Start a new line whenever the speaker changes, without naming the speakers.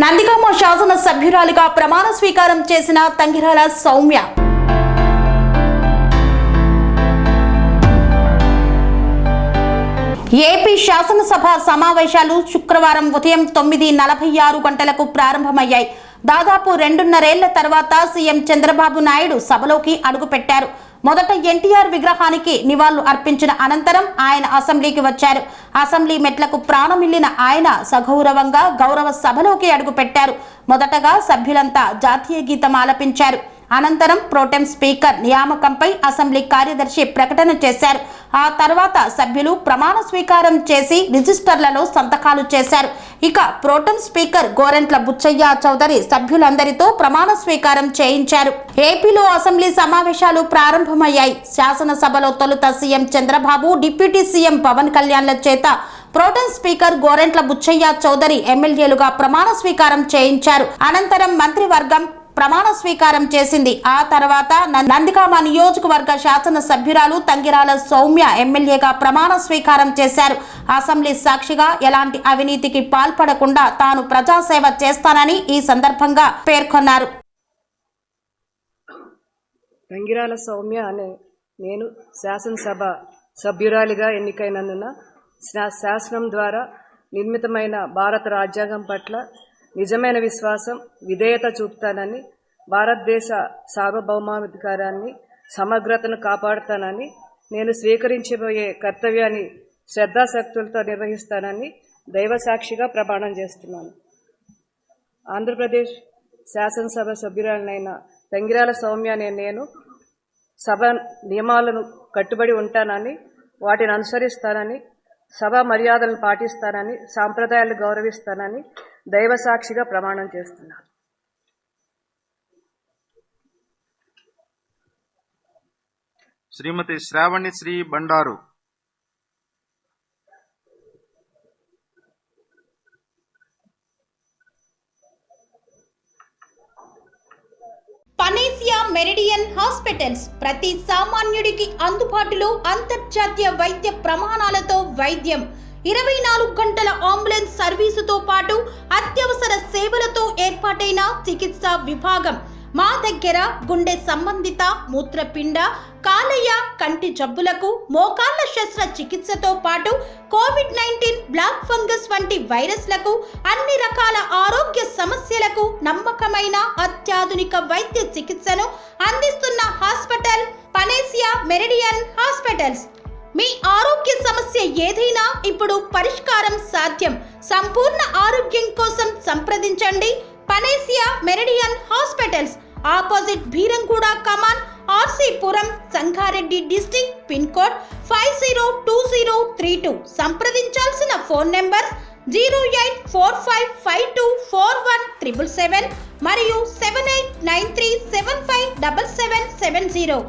నందిగామ శాసన సభ్యురాలిగా ప్రమాణ స్వీకారం చేసిన తంగిరాల సౌమ్య ఏపీ శాసనసభ సమావేశాలు శుక్రవారం ఉదయం 9:46 గంటలకు ప్రారంభమయ్యాయి. దాదాపు 2.5 ఏళ్ల తర్వాత సీఎం చంద్రబాబు నాయుడు సభలోకి అడుగుపెట్టారు. మొదట ఎన్టీఆర్ విగ్రహానికి నివాళులు అర్పించిన అనంతరం ఆయన అసెంబ్లీకి వచ్చారు. అసెంబ్లీ మెట్లకు ప్రాణమిల్లిన ఆయన సగౌరవంగా గౌరవ సభలోకి అడుగుపెట్టారు. మొదటగా సభ్యులంతా జాతీయ గీతం ఆలపించారు. అనంతరం ప్రోటెం స్పీకర్ నియామకంపై అసెంబ్లీ కార్యదర్శి ప్రకటన చేశారు. ఆ తర్వాత సభ్యులు ప్రమాణ స్వీకారం చేసి రిజిస్టర్లలో సంతకాలు చేశారు. ఇక ప్రోటెం స్పీకర్ గోరంట్ల బుచ్చయ్య చౌదరి సభ్యులందరితో ప్రమాణ స్వీకారం చేయించారు. ఏపీలో అసెంబ్లీ సమావేశాలు ప్రారంభమయ్యాయి. శాసనసభలో తొలుత CM Chandrababu, deputy CM Pawan కళ్యాణ్ల చేత ప్రోటెం స్పీకర్ గోరంట్ల బుచ్చయ్య చౌదరి ఎమ్మెల్యేలుగా ప్రమాణ స్వీకారం చేయించారు. అనంతరం మంత్రివర్గం ప్రమాణ స్వీకారం చేసింది. ఆ తర్వాత నందిగామ నియోజకవర్గ శాసన సభ్యురాలు తంగిరాల సౌమ్య ఎమ్మెల్యేగా ప్రమాణ స్వీకారం చేశారు. అసెంబ్లీ సాక్షిగా ఎలాంటి అవినీతికి పాల్పడకుండా తాను ప్రజాసేవ చేస్తానని ఈ సందర్భంగా పేర్కొన్నారు.
తంగిరాల సౌమ్య అనే నేను శాసనసభ సభ్యురాలిగా ఎన్నికైనందున శాసనం ద్వారా నిర్మితమైన భారత రాజ్యాంగం పట్ల నిజమైన విశ్వాసం, విధేయత చూపుతానని, భారతదేశ సార్వభౌమాధికారాన్ని, సమగ్రతను కాపాడుతానని, నేను స్వీకరించబోయే కర్తవ్యాన్ని శ్రద్ధాశక్తులతో నిర్వహిస్తానని దైవసాక్షిగా ప్రమాణం చేస్తున్నాను. ఆంధ్రప్రదేశ్ శాసనసభ సభ్యురాలనైన తంగిరాల సౌమ్య అనే నేను సభ నియమాలను కట్టుబడి ఉంటానని, వాటిని అనుసరిస్తానని, సభ మర్యాదలను పాటిస్తానని, సాంప్రదాయాలు గౌరవిస్తానని దైవసాక్షిగా ప్రమాణం చేస్తున్నాను.
Srimathi Sravani Sri Bandaru.
Panacea Meridian hospitals ప్రతి సామాన్యుడికి అందుబాటులో అంతర్జాతీయ వైద్య ప్రమాణాలతో వైద్యం, 24 గంటల అంబులెన్స్ సర్వీసుతో పాటు అత్యవసర సేవలతో ఏర్పాటైన చికిత్సా విభాగం. మా దగ్గర గుండె సంబంధిత, మూత్రపిండ, కాలేయ, కంటి జబ్బులకు, మోకాళ్ల శస్త్రచికిత్సతో పాటు కోవిడ్-19, బ్లాక్ ఫంగస్ వంటి వైరస్లకు, అన్ని రకాల ఆరోగ్య సమస్యలకు నమ్మకమైన అత్యాధునిక వైద్య చికిత్సను అందిస్తున్న హాస్పిటల్ పనేసియా మెరిడియన్ హాస్పిటల్స్. మీ ఆరోగ్య సమస్య ఏదైనా ఇప్పుడు పరిష్కారం సాధ్యం. సంపూర్ణ ఆరోగ్యం కోసం సంప్రదించండి Panacea Meridian hospitals, opposite Bheeramguda Kaman, RC Puram, Sangareddy district, pin code 502032. సంప్రదించాల్సిన ఫోన్ నెంబర్ 0845524177 మరియు 7893757770.